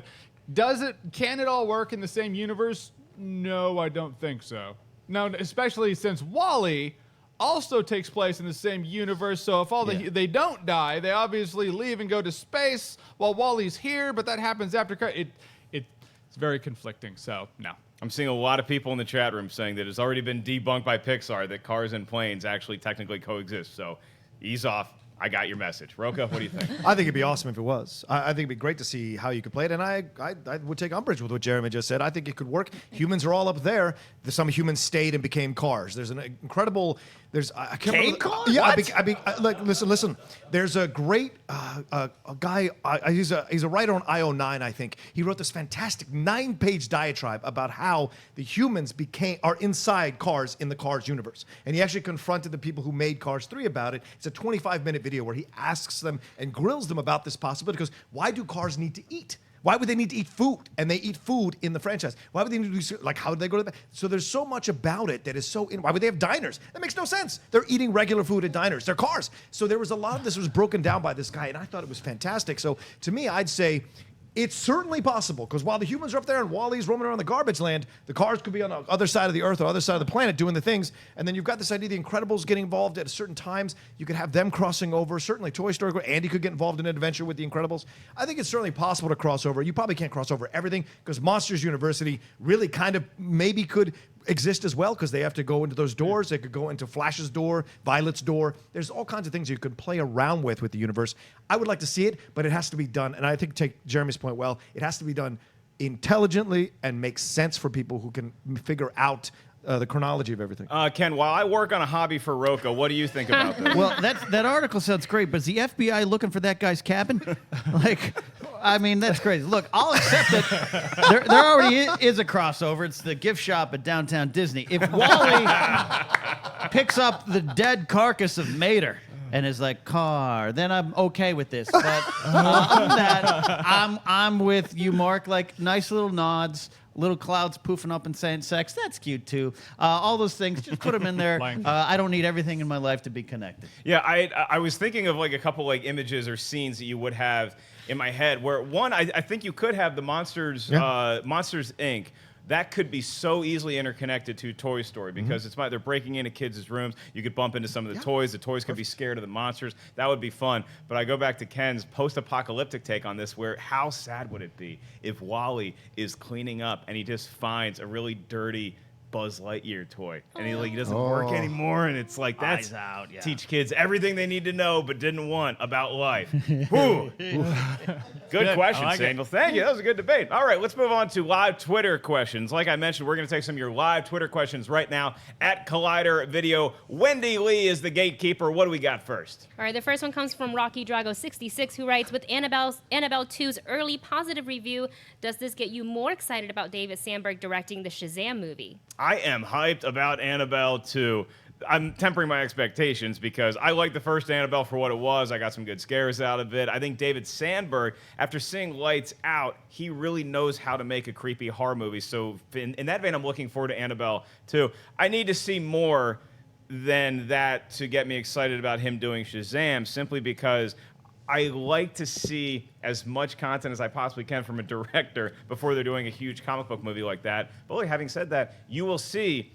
can it all work in the same universe? No, I don't think so. No, especially since WALL-E also takes place in the same universe, so if they don't die, they obviously leave and go to space while WALL-E's here, but that happens after it's very conflicting, so no. I'm seeing a lot of people in the chat room saying that it's already been debunked by Pixar that Cars and Planes actually technically coexist, so ease off. I got your message. Rocha, what do you think? I think it'd be awesome if it was. I think it'd be great to see how you could play it, and I would take umbrage with what Jeremy just said. I think it could work. Humans are all up there. Some humans stayed and became cars. There's an incredible. I can't remember. cars? Yeah, What? listen. There's a great a guy. He's a writer on IO9, I think. He wrote this fantastic 9-page diatribe about how the humans are inside Cars in the Cars universe, and he actually confronted the people who made Cars 3 about it. It's a 25-minute video where he asks them and grills them about this possibility. Because why do cars need to eat? Why would they need to eat food? And they eat food in the franchise. Why would they need to do, like, how would they go to the So there's so much about it that is so, why would they have diners? That makes no sense. They're eating regular food at diners. They're cars. So there was a lot of this was broken down by this guy, and I thought it was fantastic. So to me, I'd say, it's certainly possible, because while the humans are up there and Wally's roaming around the garbage land, the cars could be on the other side of the earth or other side of the planet doing the things. And then you've got this idea the Incredibles getting involved at certain times. You could have them crossing over. Certainly Toy Story, Andy could get involved in an adventure with the Incredibles. I think it's certainly possible to cross over. You probably can't cross over everything, because Monsters University really kind of maybe could exist as well, because they have to go into those doors. They could go into Flash's door, Violet's door. There's all kinds of things you could play around with the universe. I would like to see it, but it has to be done, and I think, take Jeremy's point well, it has to be done intelligently and make sense for people who can figure out the chronology of everything. Ken, while I work on a hobby for Rocha, what do you think about this? Well, that article sounds great, but is the FBI looking for that guy's cabin? Like, I mean, that's crazy. Look, I'll accept that there already is a crossover. It's the gift shop at downtown Disney. If Wally picks up the dead carcass of Mater and is like, car, then I'm okay with this. But other than that, I'm with you, Mark. Like, nice little nods. Little clouds poofing up and saying sex. That's cute, too. All those things, just put them in there. I don't need everything in my life to be connected. Yeah, I was thinking of like a couple like images or scenes that you would have in my head where one, I think you could have the Monsters Inc. That could be so easily interconnected to Toy Story, because it's they're breaking into kids' rooms. You could bump into some of the toys. The toys could be scared of the monsters. That would be fun. But I go back to Ken's post-apocalyptic take on this, where how sad would it be if Wally is cleaning up and he just finds a really dirty Buzz Lightyear toy, and he doesn't work anymore, and it's like, that's Eyes out, yeah. teach kids everything they need to know but didn't want about life. Whew. Good question, like Samuel. Thank you. That was a good debate. All right, let's move on to live Twitter questions. Like I mentioned, we're going to take some of your live Twitter questions right now at Collider Video. Wendy Lee is the gatekeeper. What do we got first? All right, the first one comes from Rocky Drago 66, who writes, with Annabelle 2's early positive review, does this get you more excited about David Sandberg directing the Shazam movie? I am hyped about Annabelle 2. I'm tempering my expectations because I like the first Annabelle for what it was. I got some good scares out of it. I think David Sandberg, after seeing Lights Out, he really knows how to make a creepy horror movie. So in that vein, I'm looking forward to Annabelle 2. I need to see more than that to get me excited about him doing Shazam, simply because I like to see as much content as I possibly can from a director before they're doing a huge comic book movie like that. But having said that, you will see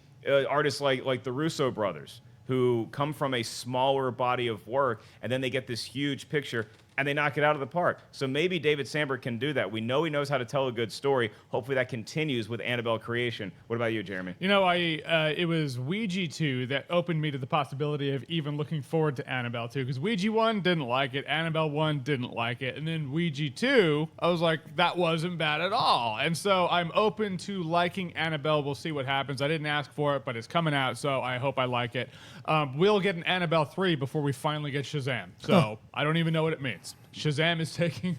artists like the Russo brothers, who come from a smaller body of work, and then they get this huge picture, and they knock it out of the park. So maybe David Sandberg can do that. We know he knows how to tell a good story. Hopefully that continues with Annabelle creation. What about you, Jeremy? You know, it was Ouija 2 that opened me to the possibility of even looking forward to Annabelle 2, because Ouija 1 didn't like it, Annabelle 1 didn't like it, and then Ouija 2, I was like, that wasn't bad at all. And so I'm open to liking Annabelle. We'll see what happens. I didn't ask for it, but it's coming out, so I hope I like it. We'll get an Annabelle 3 before we finally get Shazam, so I don't even know what it means. Shazam is taking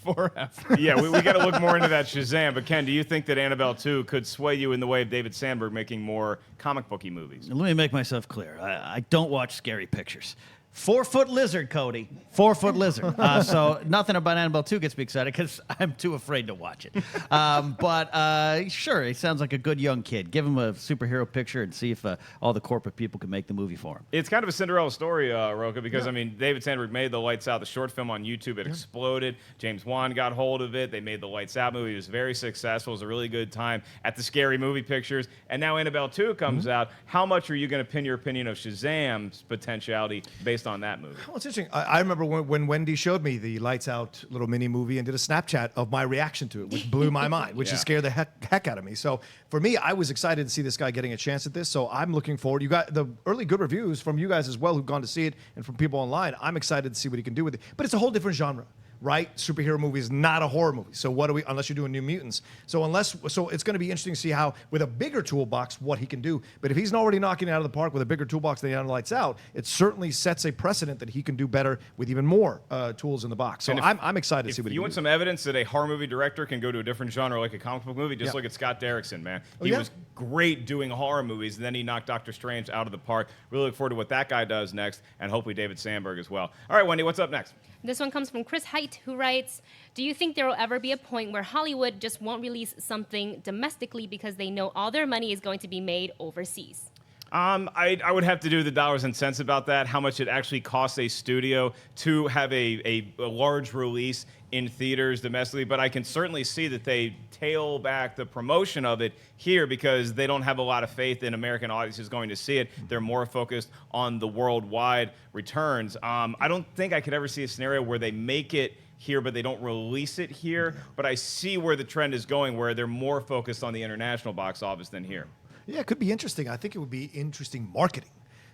forever. Yeah, we got to look more into that Shazam. But Ken, do you think that Annabelle 2 could sway you in the way of David Sandberg making more comic booky movies? Let me make myself clear. I don't watch scary pictures. 4-foot lizard, Cody. 4-foot lizard. So nothing about Annabelle 2 gets me excited because I'm too afraid to watch it. But sure, he sounds like a good young kid. Give him a superhero picture and see if all the corporate people can make the movie for him. It's kind of a Cinderella story, Rocha, because, I mean, David Sandberg made the Lights Out, the short film on YouTube. It exploded. James Wan got hold of it. They made the Lights Out movie. It was very successful. It was a really good time at the Scary Movie Pictures. And now Annabelle 2 comes out. How much are you going to pin your opinion of Shazam's potentiality based on that movie? Well, it's interesting. I remember when Wendy showed me the Lights Out little mini movie and did a Snapchat of my reaction to it, which blew my mind, which just scared the heck out of me. So for me, I was excited to see this guy getting a chance at this. So I'm looking forward. You got the early good reviews from you guys as well who've gone to see it, and from people online. I'm excited to see what he can do with it. But it's a whole different genre. Right? Superhero movie is not a horror movie. So what do we, unless you're doing New Mutants. So it's going to be interesting to see how, with a bigger toolbox, what he can do. But if he's already knocking it out of the park with a bigger toolbox than he had on Lights Out, it certainly sets a precedent that he can do better with even more tools in the box. So I'm excited to see what he can do. If you want some evidence that a horror movie director can go to a different genre like a comic book movie, just look at Scott Derrickson, man. He was great doing horror movies, and then he knocked Doctor Strange out of the park. Really look forward to what that guy does next, and hopefully David Sandberg as well. All right, Wendy, what's up next? This one comes from Chris Height White, who writes, do you think there will ever be a point where Hollywood just won't release something domestically because they know all their money is going to be made overseas? I would have to do the dollars and cents about that, how much it actually costs a studio to have a large release in theaters domestically, but I can certainly see that they tail back the promotion of it here because they don't have a lot of faith in American audiences going to see it. They're more focused on the worldwide returns. I don't think I could ever see a scenario where they make it here, but they don't release it here, but I see where the trend is going, where they're more focused on the international box office than here. Yeah, it could be interesting. I think it would be interesting marketing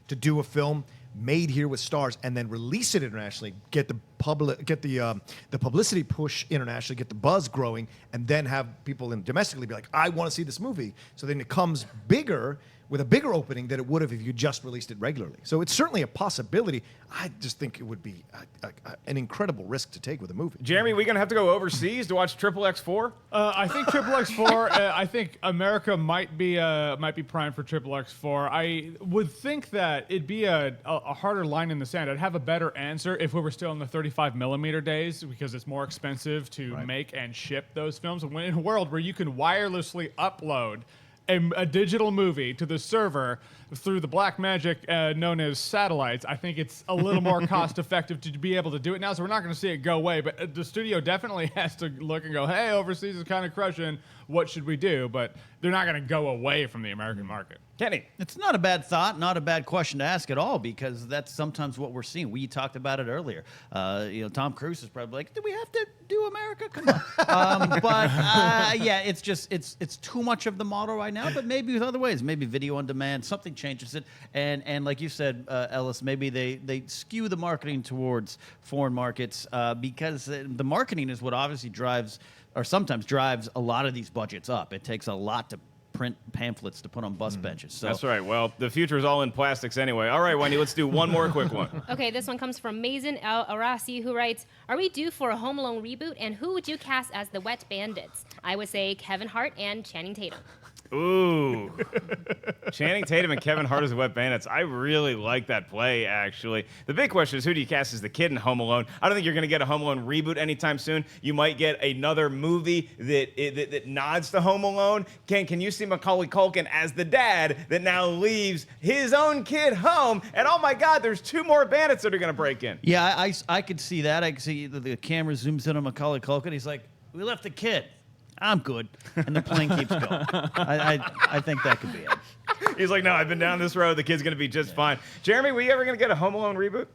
to do a film made here with stars and then release it internationally, get the publicity push internationally, get the buzz growing, and then have people domestically be like, I want to see this movie. So then it comes bigger with a bigger opening than it would have if you just released it regularly. So it's certainly a possibility. I just think it would be an incredible risk to take with a movie. Jeremy, we going to have to go overseas to watch Triple X4? I think Triple X4. I think America might be primed for Triple X4. I would think that it'd be a harder line in the sand. I'd have a better answer if we were still in the 35mm days because it's more expensive to make and ship those films. When in a world where you can wirelessly upload a digital movie to the server through the black magic known as satellites, I think it's a little more cost effective to be able to do it now. So we're not going to see it go away, but the studio definitely has to look and go, hey, overseas is kind of crushing. What should we do? But they're not going to go away from the American market. Kenny. It's not a bad thought, not a bad question to ask at all, because that's sometimes what we're seeing. We talked about it earlier. Tom Cruise is probably like, do we have to do America? Come on. Yeah, it's too much of the model right now, but maybe with other ways. Maybe video on demand, something changes it. And like you said, Ellis, maybe they skew the marketing towards foreign markets because the marketing is what obviously drives or sometimes drives a lot of these budgets up. It takes a lot to print pamphlets to put on bus benches. So. That's right. Well, the future is all in plastics anyway. All right, Wendy, let's do one more quick one. Okay, this one comes from Mazen El Arasi, who writes, are we due for a Home Alone reboot, and who would you cast as the Wet Bandits? I would say Kevin Hart and Channing Tatum. Ooh. Channing Tatum and Kevin Hart as the Wet Bandits. I really like that play, actually. The big question is, who do you cast as the kid in Home Alone? I don't think you're going to get a Home Alone reboot anytime soon. You might get another movie that nods to Home Alone. Can you see Macaulay Culkin as the dad that now leaves his own kid home? And oh my God, there's 2 more bandits that are going to break in. Yeah, I could see that. I could see the camera zooms in on Macaulay Culkin. He's like, we left the kid. I'm good. And the plane keeps going. I think that could be it. He's like, no, I've been down this road. The kid's going to be just fine. Jeremy, were you ever going to get a Home Alone reboot?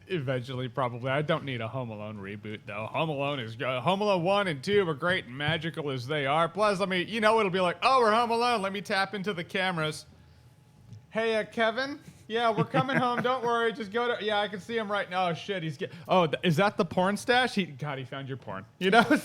Eventually, probably. I don't need a Home Alone reboot, though. Home Alone 1 and 2 are great and magical as they are. Plus, I mean, it'll be like, oh, we're Home Alone. Let me tap into the cameras. Hey, Kevin? Yeah, we're coming home. Don't worry. Just go to... Yeah, I can see him right now. Oh, shit. Is that the porn stash? He found your porn.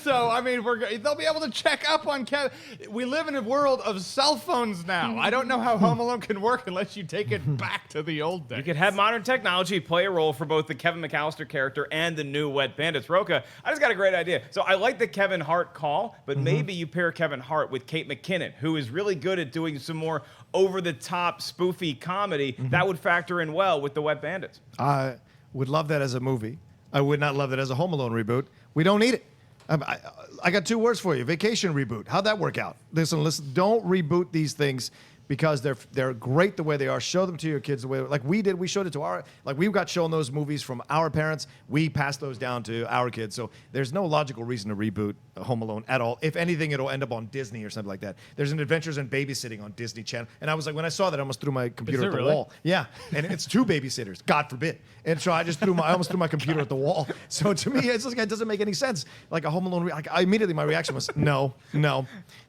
So, I mean, they'll be able to check up on Kevin. We live in a world of cell phones now. I don't know how Home Alone can work unless you take it back to the old days. You could have modern technology play a role for both the Kevin McAllister character and the new Wet Bandits. Rocha, I just got a great idea. So I like the Kevin Hart call, but maybe you pair Kevin Hart with Kate McKinnon, who is really good at doing some more over-the-top spoofy comedy. That would factor in well with the Wet Bandits. I would love that as a movie. I would not love it as a Home Alone reboot. We don't need it. I got 2 words for you. Vacation reboot. How'd that work out? Listen, don't reboot these things because they're great the way they are. Show them to your kids the way, like we did. We showed it to we got shown those movies from our parents. We passed those down to our kids. So there's no logical reason to reboot Home Alone at all. If anything, it'll end up on Disney or something like that. There's an Adventures in Babysitting on Disney Channel. And I was like, when I saw that, I almost threw my computer at the wall. Yeah. And it's 2 babysitters, God forbid. And so I almost threw my computer at the wall. So to me, it's like, it doesn't make any sense. Like a Home Alone, immediately my reaction was, no.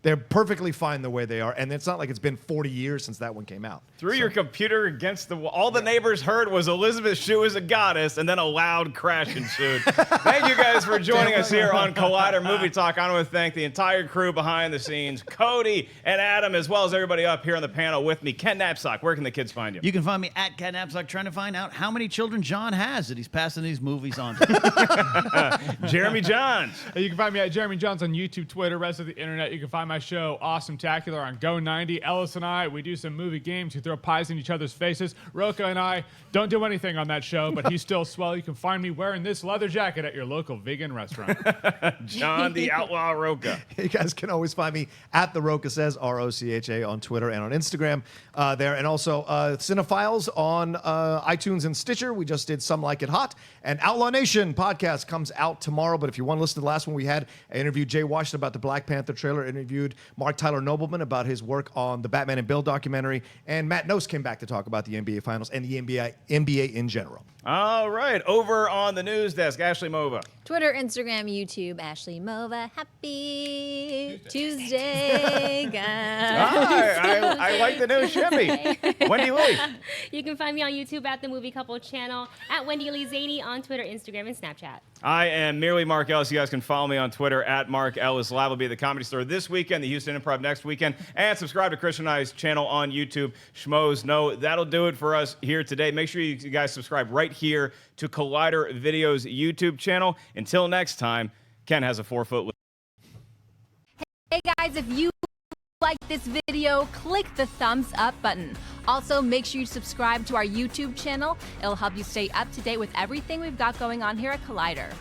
They're perfectly fine the way they are. And it's not like it's been 40 years since that one came out. Threw your computer against the wall. All the neighbors heard was Elizabeth Shue is a goddess, and then a loud crash ensued. Thank you guys for joining us here on Collider Movie Talk. Talk. I want to thank the entire crew behind the scenes, Cody and Adam, as well as everybody up here on the panel with me. Ken Napzok, where can the kids find you? You can find me at Ken Napzok trying to find out how many children John has that he's passing these movies on to. Jeremy Jahns. You can find me at Jeremy Johns on YouTube, Twitter, rest of the internet. You can find my show, Awesome-tacular, on Go90. Ellis and I, we do some movie games. We throw pies in each other's faces. Rocha and I don't do anything on that show, but he's still swell. You can find me wearing this leather jacket at your local vegan restaurant. John the Outlaw Rocha. You guys can always find me at the Rocha Says, R-O-C-H-A, on Twitter and on Instagram there. And also Cinephiles on iTunes and Stitcher. We just did Some Like It Hot. And Outlaw Nation podcast comes out tomorrow. But if you want to listen to the last one we had, I interviewed Jay Washington about the Black Panther trailer, interviewed Mark Tyler Nobleman about his work on the Batman and Bill documentary, and Matt Nose came back to talk about the NBA Finals and the NBA in general. All right, over on the news desk, Ashley Mova. Twitter, Instagram, YouTube, Ashley Mova. Happy Tuesday, guys. I like the new shimmy. Wendy Lee. You can find me on YouTube at the Movie Couple channel, at Wendy Lee Zany on Twitter, Instagram, and Snapchat. I am merely Mark Ellis. You guys can follow me on Twitter at Mark Ellis. Live will be at the Comedy Store this weekend, the Houston Improv next weekend, and subscribe to Christian and I's channel on YouTube. Schmoes know that'll do it for us here today. Make sure you guys subscribe right here to Collider Video's YouTube channel. Until next time, Ken has a 4-foot. Hey guys, if you like this video, click the thumbs up button. Also, make sure you subscribe to our YouTube channel. It'll help you stay up to date with everything we've got going on here at Collider.